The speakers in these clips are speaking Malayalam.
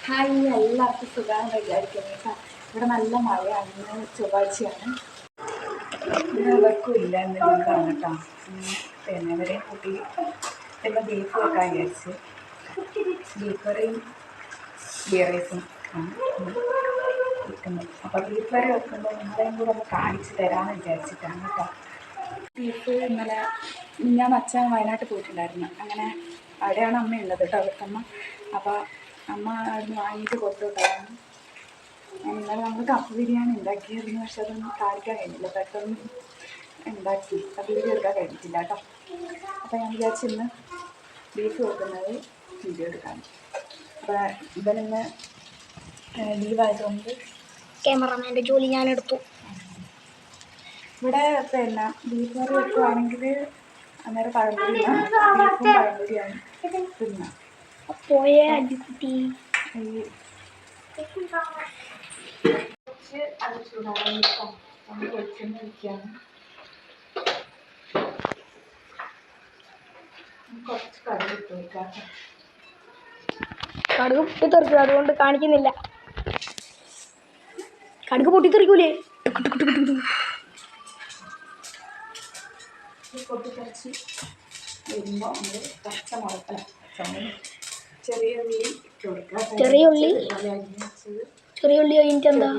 ഹായ്, എല്ലാവർക്കും സുഖമാണെന്ന് വിചാരിക്കുന്നത്. ഇവിടെ നല്ല മഴയാണ്. ഇന്ന് ചൊവ്വാഴ്ചയാണ്. ഇന്ന് ഇവർക്കും ഇല്ല, ഇന്ന് ലീവാണ് കേട്ടോ. പിന്നെ ഇവരെയും കൂട്ടി പിന്നെ ബീഫ് വെക്കാൻ വിചാരിച്ച് ബീഫ് കറിയും ഗീ റൈസും ആണ് വെക്കുന്നത്. അപ്പോൾ ബീഫ് കറി വെക്കുമ്പോൾ നിങ്ങളെയും കൂടെ ഒന്ന് കാണിച്ച് തരാമെന്ന് വിചാരിച്ചിട്ടാണ് കേട്ടോ. ബീഫ് ഇന്നലെ ഞാൻ അച്ഛൻ വയനാട്ടിൽ പോയിട്ടുണ്ടായിരുന്നു. അങ്ങനെ അവിടെയാണ് അമ്മ ഉള്ളത് കേട്ടോ, അവർക്കമ്മ. അപ്പോൾ അമ്മ അവിടുന്ന് വാങ്ങിയിട്ട് കൊണ്ടുവിട്ടായിരുന്നു. ഇന്നലെ നമ്മൾ കപ്പ ബിരിയാണി ഉണ്ടാക്കിയായിരുന്നു. പക്ഷെ അതൊന്നും കാണിക്കാൻ കഴിഞ്ഞില്ല, പെട്ടെന്ന് ഉണ്ടാക്കി അത് വീഡിയോ എടുക്കാൻ കഴിഞ്ഞിട്ടില്ല കേട്ടോ. അപ്പോൾ ഞാൻ വിചാരിച്ച് ഇന്ന് ബീഫ് വെക്കുന്നത് വീഡിയോ എടുക്കാൻ. അപ്പോൾ ഇവനിന്ന് ലീവായതുകൊണ്ട് ക്യാമറമാൻ്റെ ജോലി ഞാനെടുത്തു. ഇവിടെ പിന്നെ ബീഫ് കറി വെക്കുവാണെങ്കിൽ അന്നേരം പഴംപൊരിയാണ്, ബീഫും പഴംപൊരിയാണ് തിന്നാം. പോയേ അടിക്കുട്ടി കുറച്ച് അത് ചൂടാകാൻ നമ്മൾ വെളിച്ചെണ്ണ ഒഴിക്കുകയാണ്. കുറച്ച് കടുക് ഇട്ട് വയ്ക്കാം. കടുക് പൊട്ടിത്തെറിക്കും, അതുകൊണ്ട് കാണിക്കുന്നില്ല. കടുക് പൊട്ടിത്തെറിക്കൂലേ? പൊട്ടിത്തെറിച്ച് വരുമ്പോൾ നമ്മൾ പച്ചമുളക് ചെറിയ ഉള്ളി ഇട്ട് കൊടുക്കുക. ചെറിയ ഉള്ളി കഴിഞ്ഞിട്ട് എന്താ?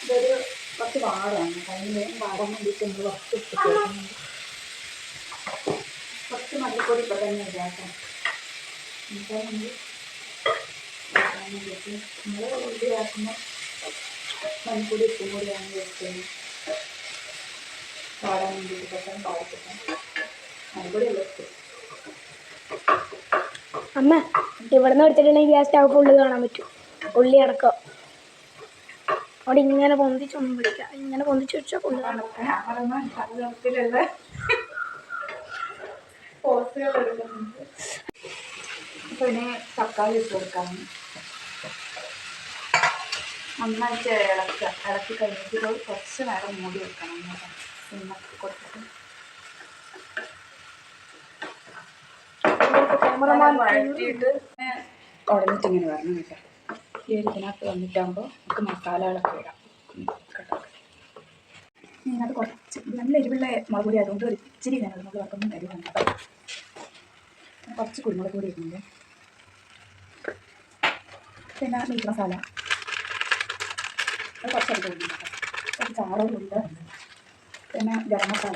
ഇതൊരു കുറച്ച് വാടാണ്, അതിന് വാടാൻ വേണ്ടിയിട്ട് നമ്മൾ കുറച്ച് ഇട്ട് കൊടുക്കുന്നുണ്ട്. കുറച്ച് മല്ലിപ്പൊടി ഇപ്പോൾ തന്നെ ഇതാക്കാം. എന്നിട്ട് നമ്മൾ ഉള്ളി ആക്കുമ്പോൾ മല്ലിപ്പൊടി ഉപ്പും കൂടിയാണ് വെക്കുന്നത്. വാടാൻ വേണ്ടിയിട്ട് പെട്ടെന്ന് പാടിക്കിട്ടാൻ മല്ലിപ്പൊടി എല്ലാം ഇട്ട്. അമ്മ ഇവിടെ നിന്ന് എടുത്തിട്ടുണ്ടെങ്കിൽ ആ സ്റ്റൗ ഫുള്ള് കാണാൻ പറ്റും, ഉള്ളി അടക്കം. അവിടെ ഇങ്ങനെ പൊന്തിച്ചൊന്നും പിടിക്കാം, ഇങ്ങനെ പൊന്തിച്ച് വെച്ചാൽ കൊണ്ടുപോകാൻ. പിന്നെ തക്കാളി ഇട്ട് കൊടുക്കാം. നന്നായിട്ട് ഇളക്കി കഴിഞ്ഞിട്ട് കുറച്ച് നേരം മൂടി വെക്കണം. സിമ്മൊക്കെ കൊടുത്തിട്ട് വഴറ്റിയിട്ട് ഉടഞ്ഞിട്ട് ഇങ്ങനെ വരണം കേട്ടോ. ഈ ഒരു ഇതിനകത്ത് വന്നിട്ടാകുമ്പോൾ നമുക്ക് മസാലകളൊക്കെ ഇടാം കേട്ടോ. ഇതിനകത്ത് കുറച്ച് നല്ല എരിവുള്ള മുളക് പൊടി ആയതുകൊണ്ട് ഒരു ഇച്ചിരി ഞാൻ മുളക് വെക്കുമ്പോൾ എരിവുണ്ട്. കുറച്ച് കുരുമുളക് പൊടി ഇടുന്നുണ്ട്. പിന്നെ മീറ്റ് മസാല അത് കുറച്ചധികം ഇടുന്നുണ്ട് കേട്ടോ. കുറച്ച് ചാറും ഉണ്ട്. പിന്നെ ഗരം മസാല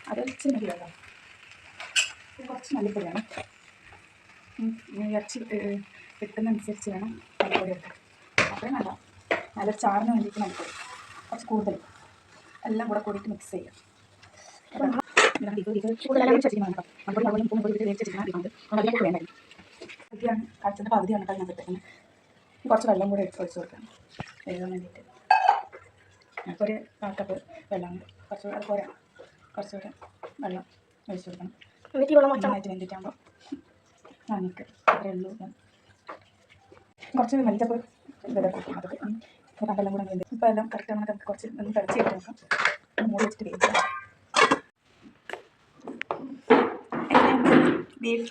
അത് ഇച്ചിരി മതി കേട്ടോ. കുറച്ച് മല്ലിപ്പൊടിയാണ്. ഇറച്ചി കിട്ടുന്നതനുസരിച്ച് വേണം മല്ലിപ്പൊടി എടുക്കാൻ. അത്രയും വേണ്ട, നല്ല ചാറിന് വേണ്ടിയിട്ട് മല്ലിപ്പൊടി കുറച്ച് കൂടുതൽ എല്ലാം കൂടെ കൂടിയിട്ട് മിക്സ് ചെയ്യാം. പകുതിയാണ് കാഴ്ചൻ്റെ പകുതിയാണ് കേട്ടോ ഞാൻ കിട്ടുന്നത്. കുറച്ച് വെള്ളം കൂടെ ഒഴിച്ച് കൊടുക്കണം വേകാൻ വേണ്ടിയിട്ട്. ഞങ്ങൾക്ക് ഒരു 1 കപ്പ് വെള്ളം കുറച്ച് അത് പോരാ, കുറച്ചുകൂടെ വെള്ളം ഒഴിച്ച് കൊടുക്കണം. നന്നായിട്ട് വെന്തിട്ടാകുമ്പോൾ നമുക്ക് അത്രയേ ഉള്ളൂ. കുറച്ച് മല്ലിച്ചപ്പ് ഇതൊക്കെ കൊടുക്കും. അതൊക്കെ കണ്ടെല്ലാം കൂടെ വെന്ത് ഇപ്പോൾ എല്ലാം കറക്റ്റ് നമുക്ക് കുറച്ച് ഒന്ന് തിളച്ച് ഇട്ട് നോക്കാം. മൂടി വെച്ചിട്ട് വേവിക്കാം. ബീഫ്